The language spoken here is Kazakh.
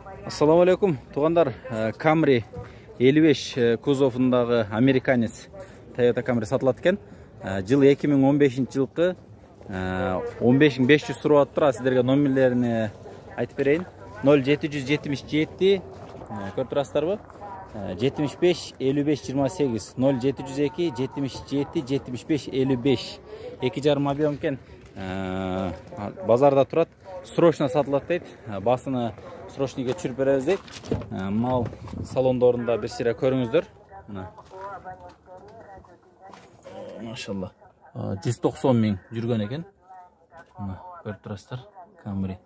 Assalamu alaikum, туғандар. Camry 55 кузовындағы американец Toyota Camry сатылады екен. Жылы 2015 жылқы 15500 сұрап тұр. Сіздерге номерлерін айтып берейін. 0777 көріп тұрасыздар ба? 75 55 28 0702 77 75 55 2,5 объем екен. Базарда тұрады. Срочно сатылады дейді. Басыны срочныйге түсіріп береміз дейді. Мал салондорында бір сірә көріңіздер. Машалла. 190 мың жүрген екен. Көріп тұрасыздар. Camry.